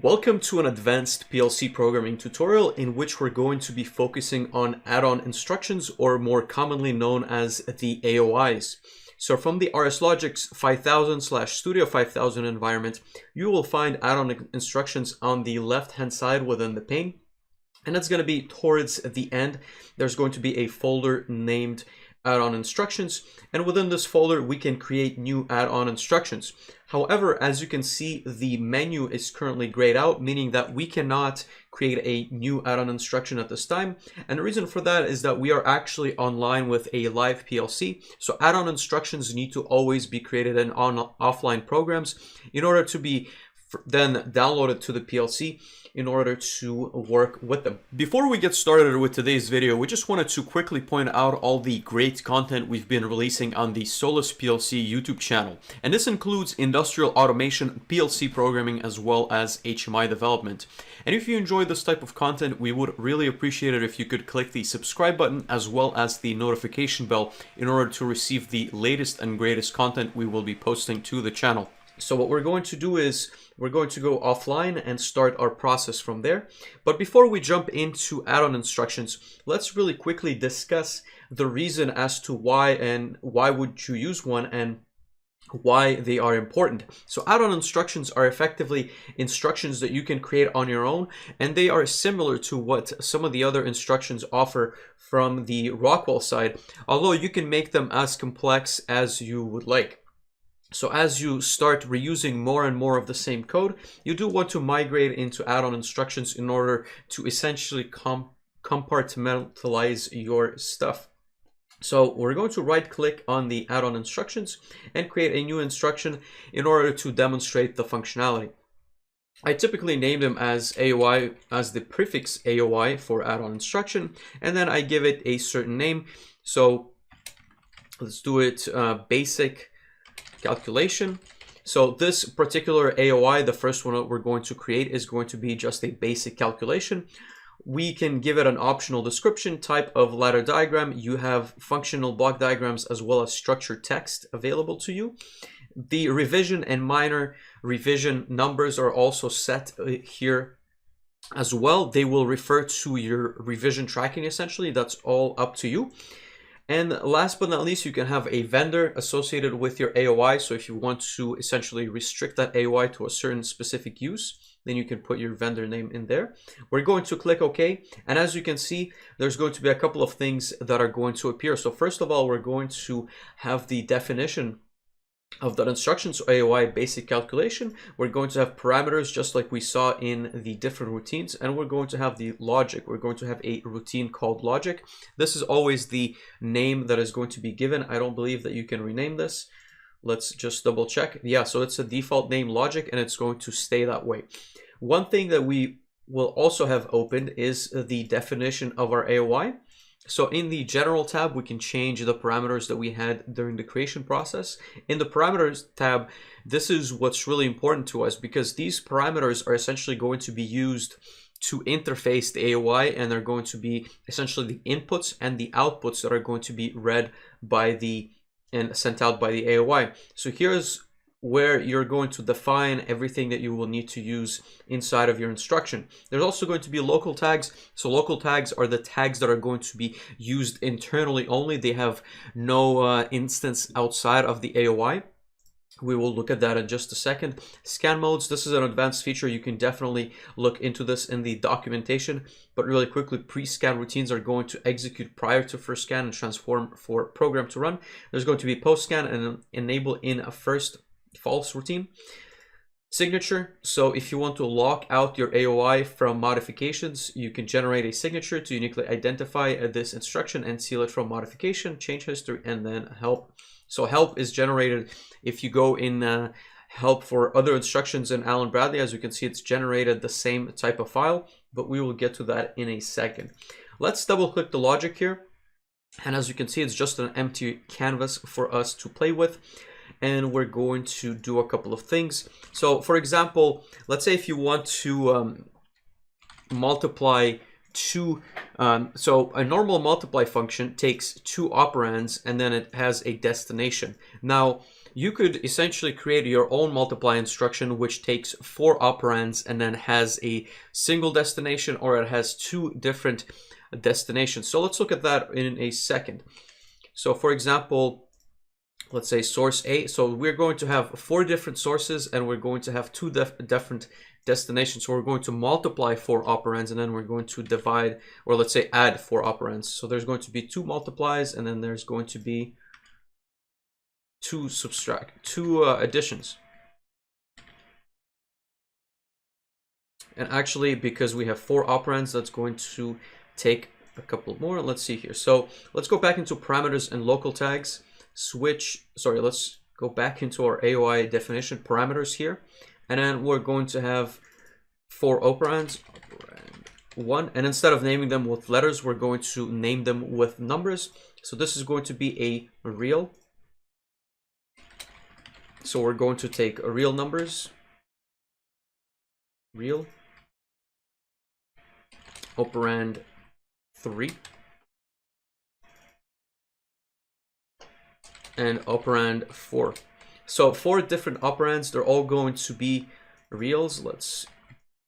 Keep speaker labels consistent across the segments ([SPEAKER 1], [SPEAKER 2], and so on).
[SPEAKER 1] Welcome to an advanced PLC programming tutorial in which we're going to be focusing on add-on instructions, or more commonly known as the AOIs. So from the RSLogix 5000/Studio 5000 environment, you will find add-on instructions on the left-hand side within the pane. And it's going to be towards the end. There's going to be a folder named add-on instructions, and within this folder we can create new add-on instructions. However, as you can see, the menu is currently grayed out, meaning that we cannot create a new add-on instruction at this time. And the reason for that is that we are actually online with a live PLC. So add-on instructions need to always be created in offline programs in order to be then downloaded to the PLC in order to work with them. Before we get started with today's video, we just wanted to quickly point out all the great content we've been releasing on the Solus PLC YouTube channel. And this includes industrial automation, PLC programming, as well as HMI development. And if you enjoy this type of content, we would really appreciate it if you could click the subscribe button as well as the notification bell in order to receive the latest and greatest content we will be posting to the channel. So what we're going to do is we're going to go offline and start our process from there. But before we jump into add-on instructions, let's really quickly discuss the reason as to why and why would you use one and why they are important. So add-on instructions are effectively instructions that you can create on your own, and they are similar to what some of the other instructions offer from the Rockwell side, although you can make them as complex as you would like. So as you start reusing more and more of the same code, you do want to migrate into add-on instructions in order to essentially compartmentalize your stuff. So we're going to right click on the add-on instructions and create a new instruction in order to demonstrate the functionality. I typically name them as AOI, as the prefix AOI for add-on instruction, and then I give it a certain name. So let's do it basic calculation. So this particular AOI, the first one that we're going to create, is going to be just a basic calculation. We can give it an optional description, type of ladder diagram. You have functional block diagrams as well as structured text available to you. The revision and minor revision numbers are also set here as well. They will refer to your revision tracking essentially. That's all up to you. And last but not least, you can have a vendor associated with your AOI. So if you want to essentially restrict that AOI to a certain specific use, then you can put your vendor name in there. We're going to click OK. And as you can see, there's going to be a couple of things that are going to appear. So first of all, we're going to have the definition of that instruction, so AOI basic calculation. We're going to have parameters just like we saw in the different routines, and we're going to have the logic. We're going to have a routine called logic. This is always the name that is going to be given. I don't believe that you can rename this. Let's just double check. Yeah, so it's a default name logic, and it's going to stay that way. One thing that we will also have opened is the definition of our AOI. So in the general tab, we can change the parameters that we had during the creation process. In the parameters tab, this is what's really important to us, because these parameters are essentially going to be used to interface the AOI, and they're going to be essentially the inputs and the outputs that are going to be read by and sent out by the AOI. So here's where you're going to define everything that you will need to use inside of your instruction. There's also going to be local tags. So local tags are the tags that are going to be used internally only. They have no instance outside of the AOI. We will look at that in just a second. Scan modes, this is an advanced feature. You can definitely look into this in the documentation, but really quickly, pre-scan routines are going to execute prior to first scan and transform for program to run. There's going to be post-scan and enable in a first false routine. Signature, so if you want to lock out your AOI from modifications, you can generate a signature to uniquely identify this instruction and seal it from modification, change history, and then help. So help is generated if you go in help for other instructions in Allen Bradley. As you can see, it's generated the same type of file, but we will get to that in a second. Let's double click the logic here. And as you can see, it's just an empty canvas for us to play with. And we're going to do a couple of things. So for example, let's say if you want to multiply two, so a normal multiply function takes two operands and then it has a destination. Now you could essentially create your own multiply instruction, which takes 4 operands and then has a single destination, or it has 2 different destinations. So let's look at that in a second. So for example, let's say source A. So we're going to have 4 different sources, and we're going to have 2 different destinations. So we're going to multiply 4 operands, and then we're going to divide, or let's say add 4 operands. So there's going to be 2 multiplies, and then there's going to be 2 additions. And actually, because we have 4 operands, that's going to take a couple more. Let's see here. So let's go back into parameters and local tags. Let's go back into our AOI definition parameters here. And then we're going to have 4 operands, operand 1. And instead of naming them with letters, we're going to name them with numbers. So this is going to be a real. So we're going to take real numbers, real, operand 3, and operand 4. So 4 different operands, they're all going to be reals. Let's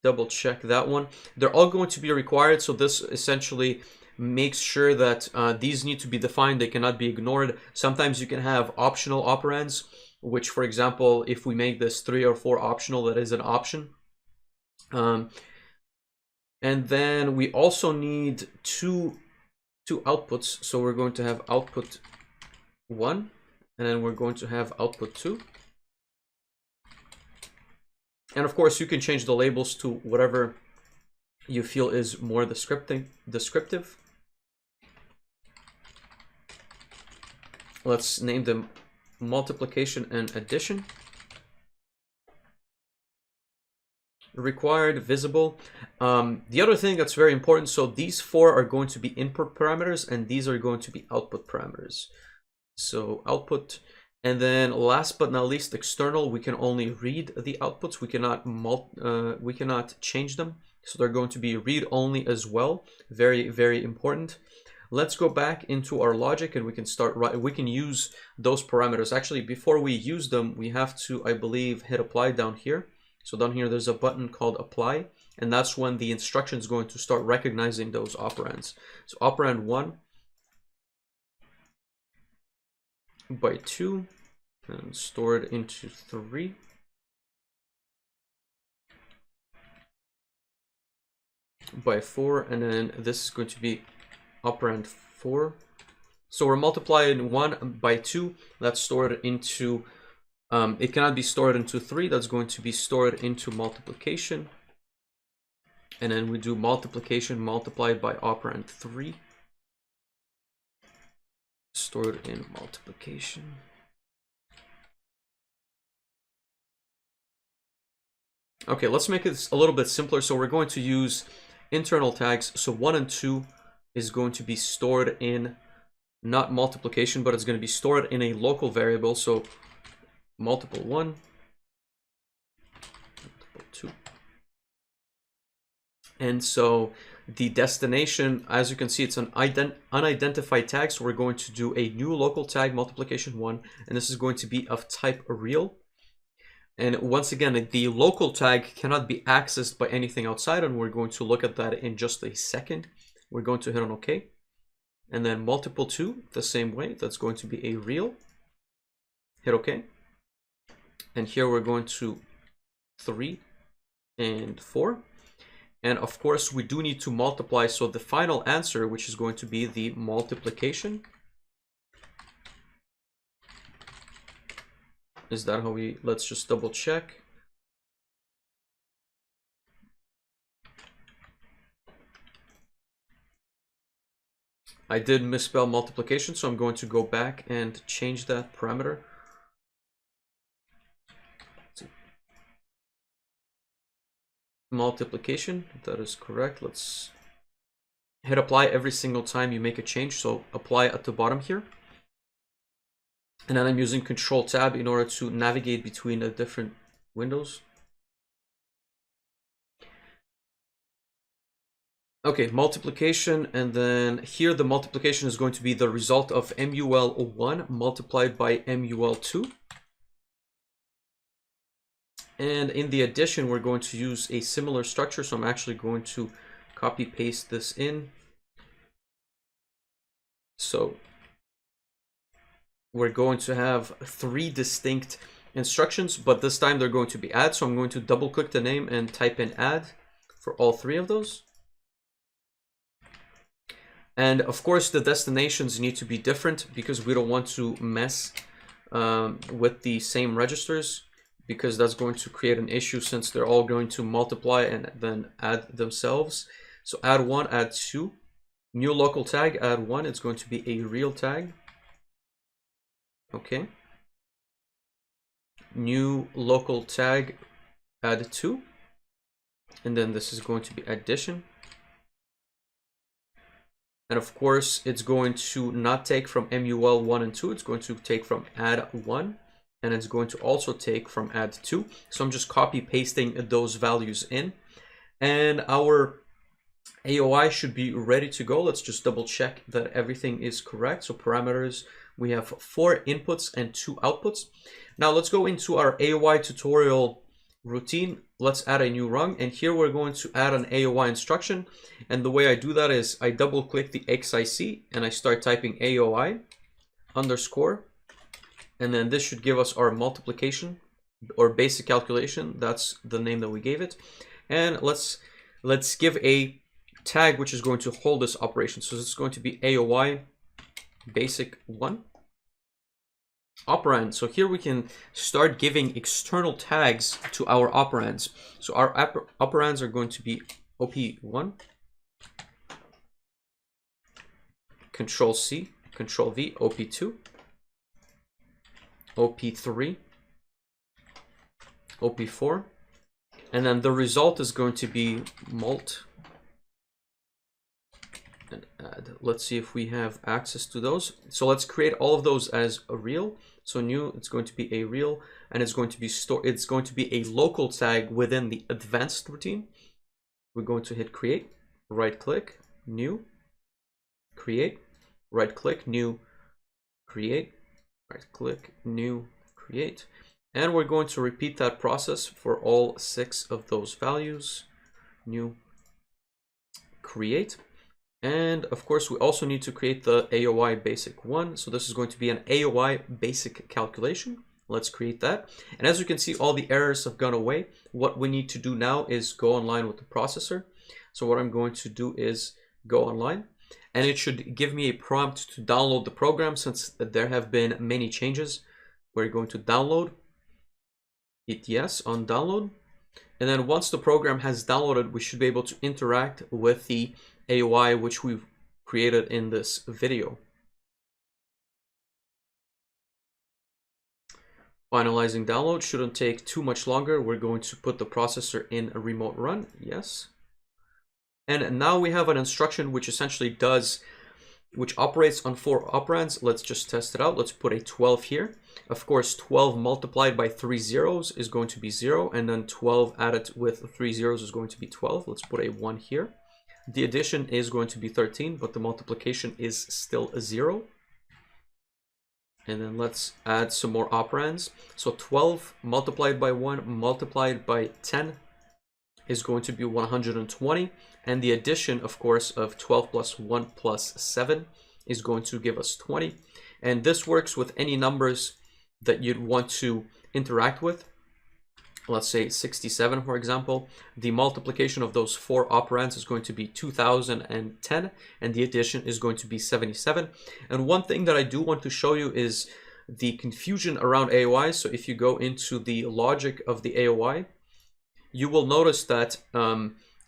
[SPEAKER 1] double check that one. They're all going to be required, so this essentially makes sure that these need to be defined. They cannot be ignored. Sometimes you can have optional operands, which, for example, if we make this 3 or 4 optional, that is an option. And then we also need two outputs. So we're going to have output 1, and then we're going to have output 2. And of course, you can change the labels to whatever you feel is more descriptive. Let's name them multiplication and addition. Required, visible. The other thing that's very important, so these 4 are going to be input parameters, and these are going to be output parameters. So output, and then last but not least, external. We can only read the outputs. We cannot change them. So they're going to be read only as well. Very, very important. Let's go back into our logic, and we can use those parameters. Actually, before we use them, we have to, I believe, hit apply down here. So down here, there's a button called apply, and that's when the instruction is going to start recognizing those operands. So operand 1 by 2 and stored into 3. By 4, and then this is going to be operand 4. So we're multiplying 1 by 2. That's stored into, it cannot be stored into 3. That's going to be stored into multiplication. And then we do multiplication multiplied by operand 3. Stored in multiplication. Okay, let's make it a little bit simpler. So we're going to use internal tags. So 1 and 2 is going to be stored in not multiplication, but it's going to be stored in a local variable. So multiple 1, multiple 2. And so the destination, as you can see, it's an unidentified tag. So we're going to do a new local tag, multiplication 1, and this is going to be of type real. And once again, the local tag cannot be accessed by anything outside, and we're going to look at that in just a second. We're going to hit on OK. And then multiple 2, the same way, that's going to be a real. Hit OK. And here we're going to 3 and 4. And of course, we do need to multiply. So the final answer, which is going to be the multiplication. Is that how we, let's just double check. I did misspell multiplication, so I'm going to go back and change that parameter. Multiplication, that is correct. Let's hit apply every single time you make a change. So apply at the bottom here. And then I'm using Control Tab in order to navigate between the different windows. Okay, multiplication, and then here the multiplication is going to be the result of MUL1 multiplied by MUL2. And in the addition, we're going to use a similar structure. So I'm actually going to copy paste this in. So we're going to have 3 distinct instructions, but this time they're going to be add. So I'm going to double click the name and type in add for all 3 of those. And of course, the destinations need to be different because we don't want to mess with the same registers, because that's going to create an issue since they're all going to multiply and then add themselves. So add 1, add 2. New local tag, add 1. It's going to be a real tag. Okay. New local tag, add 2. And then this is going to be addition. And of course, it's going to not take from MUL 1 and 2. It's going to take from add 1. And it's going to also take from add 2. So I'm just copy pasting those values in. And our AOI should be ready to go. Let's just double check that everything is correct. So parameters, we have 4 inputs and 2 outputs. Now let's go into our AOI tutorial routine. Let's add a new rung, and here we're going to add an AOI instruction. And the way I do that is I double click the XIC and I start typing AOI underscore, and then this should give us our multiplication or basic calculation. That's the name that we gave it. And let's give a tag which is going to hold this operation. So it's going to be AOI basic 1 operand. So here we can start giving external tags to our operands. So our operands are going to be OP1, Control C, Control V, OP2, OP3, OP4, and then the result is going to be mult and add. Let's see if we have access to those. So let's create all of those as a real. So new, it's going to be a real, and it's going to be it's going to be a local tag within the advanced routine. We're going to hit create, right click, new, create, right click, new, create, right click, new, create. And we're going to repeat that process for all 6 of those values. New, create. And of course, we also need to create the AOI basic 1. So this is going to be an AOI basic calculation. Let's create that. And as you can see, all the errors have gone away. What we need to do now is go online with the processor. So what I'm going to do is go online, and it should give me a prompt to download the program since there have been many changes. We're going to download, hit yes on download. And then once the program has downloaded, we should be able to interact with the AOI which we've created in this video. Finalizing download shouldn't take too much longer. We're going to put the processor in a remote run, yes. And now we have an instruction which essentially which operates on 4 operands. Let's just test it out. Let's put a 12 here. Of course, 12 multiplied by 3 zeros is going to be 0, and then 12 added with 3 zeros is going to be 12. Let's put a 1 here. The addition is going to be 13, but the multiplication is still a 0. And then let's add some more operands. So 12 multiplied by 1 multiplied by 10 is going to be 120. And the addition, of course, of 12 plus 1 plus 7 is going to give us 20. And this works with any numbers that you'd want to interact with. Let's say 67, for example. The multiplication of those 4 operands is going to be 2010, and the addition is going to be 77. And one thing that I do want to show you is the confusion around AOI. So if you go into the logic of the AOI, you will notice that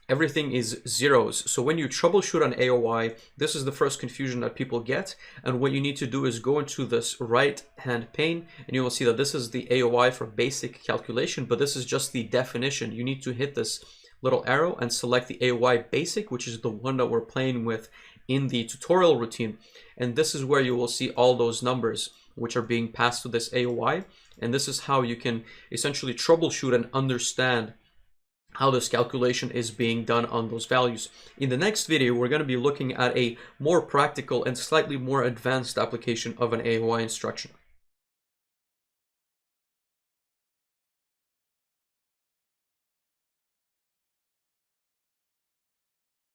[SPEAKER 1] everything is zeros. So when you troubleshoot an AOI, this is the first confusion that people get. And what you need to do is go into this right hand pane, and you will see that this is the AOI for basic calculation, but this is just the definition. You need to hit this little arrow and select the AOI basic, which is the one that we're playing with in the tutorial routine. And this is where you will see all those numbers which are being passed to this AOI. And this is how you can essentially troubleshoot and understand how this calculation is being done on those values. In the next video, we're going to be looking at a more practical and slightly more advanced application of an AOI instruction.